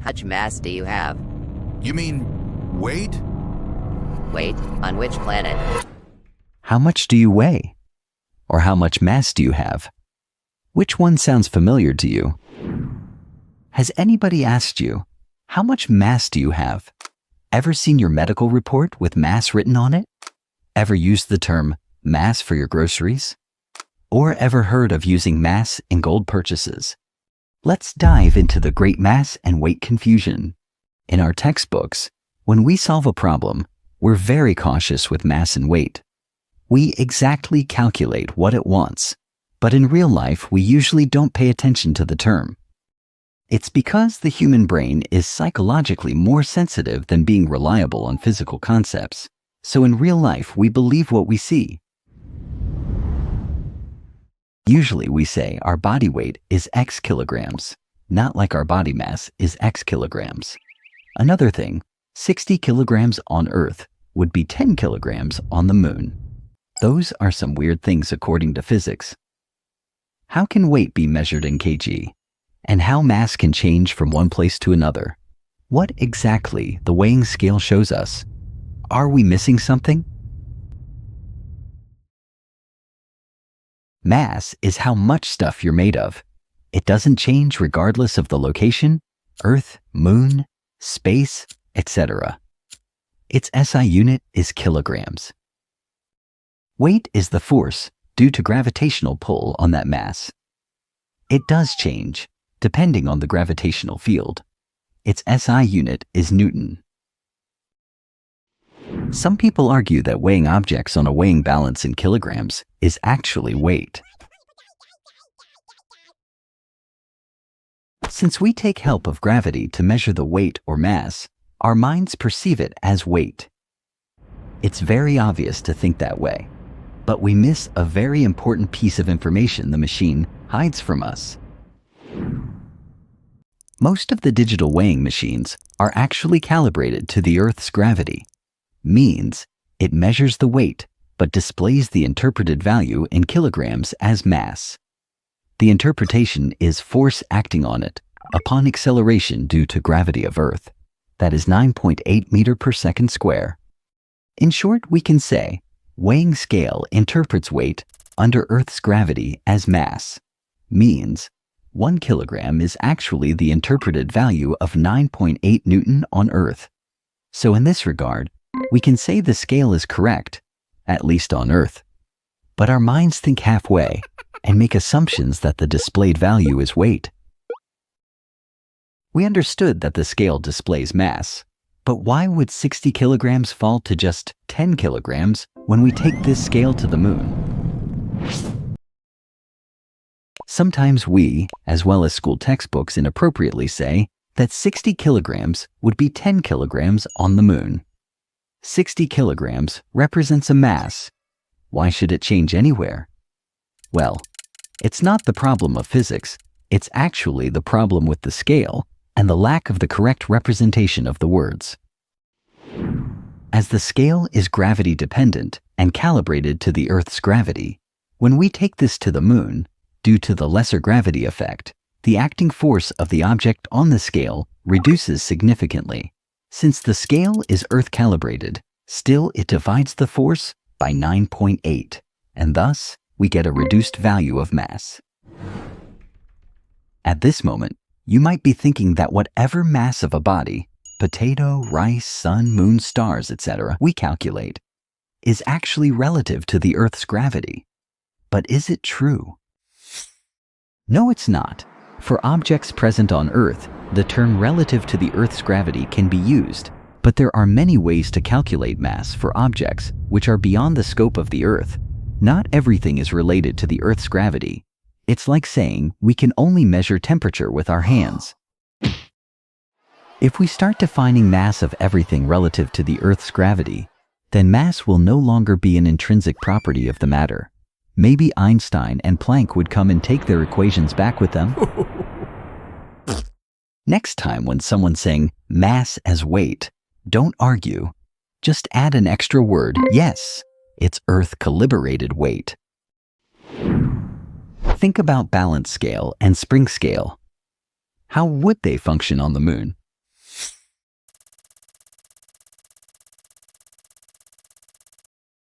much mass do you have? You mean weight? Wait, on which planet? How much do you weigh? Or how much mass do you have? Which one sounds familiar to you? Has anybody asked you, how much mass do you have? Ever seen your medical report with mass written on it? Ever used the term mass for your groceries? Or ever heard of using mass in gold purchases? Let's dive into the great mass and weight confusion. In our textbooks, when we solve a problem, we're very cautious with mass and weight. We exactly calculate what it wants, but in real life, we usually don't pay attention to the term. It's because the human brain is psychologically more sensitive than being reliable on physical concepts. So in real life, we believe what we see. Usually we say our body weight is X kilograms, not like our body mass is X kilograms. Another thing, 60 kilograms on Earth would be 10 kilograms on the moon. Those are some weird things according to physics. How can weight be measured in kg? And how mass can change from one place to another? What exactly the weighing scale shows us? Are we missing something? Mass is how much stuff you're made of. It doesn't change regardless of the location, Earth, moon, space, etc. Its SI unit is kilograms. Weight is the force due to gravitational pull on that mass. It does change depending on the gravitational field. Its SI unit is Newton. Some people argue that weighing objects on a weighing balance in kilograms is actually weight. Since we take help of gravity to measure the weight or mass, our minds perceive it as weight. It's very obvious to think that way, but we miss a very important piece of information the machine hides from us. Most of the digital weighing machines are actually calibrated to the Earth's gravity. Means it measures the weight but displays the interpreted value in kilograms as mass. The interpretation is force acting on it upon acceleration due to gravity of Earth. That is 9.8 meters per second square. In short, we can say weighing scale interprets weight under Earth's gravity as mass. Means 1 kilogram is actually the interpreted value of 9.8 Newton on Earth. So in this regard, we can say the scale is correct, at least on Earth. But our minds think halfway and make assumptions that the displayed value is weight. We understood that the scale displays mass, but why would 60 kilograms fall to just 10 kilograms when we take this scale to the moon? Sometimes we, as well as school textbooks, inappropriately say that 60 kilograms would be 10 kilograms on the moon. 60 kilograms represents a mass. Why should it change anywhere? Well, it's not the problem of physics. It's actually the problem with the scale and the lack of the correct representation of the words. As the scale is gravity dependent and calibrated to the Earth's gravity, when we take this to the moon, due to the lesser gravity effect, the acting force of the object on the scale reduces significantly. Since the scale is Earth calibrated, still it divides the force by 9.8, and thus we get a reduced value of mass. At this moment, you might be thinking that whatever mass of a body, potato, rice, sun, moon, stars, etc., we calculate, is actually relative to the Earth's gravity. But is it true? No, it's not. For objects present on Earth, the term relative to the Earth's gravity can be used, but there are many ways to calculate mass for objects which are beyond the scope of the Earth. Not everything is related to the Earth's gravity. It's like saying we can only measure temperature with our hands. If we start defining mass of everything relative to the Earth's gravity, then mass will no longer be an intrinsic property of the matter. Maybe Einstein and Planck would come and take their equations back with them. Next time when someone's saying mass as weight, don't argue. Just add an extra word. Yes, it's Earth calibrated weight. Think about balance scale and spring scale. How would they function on the moon?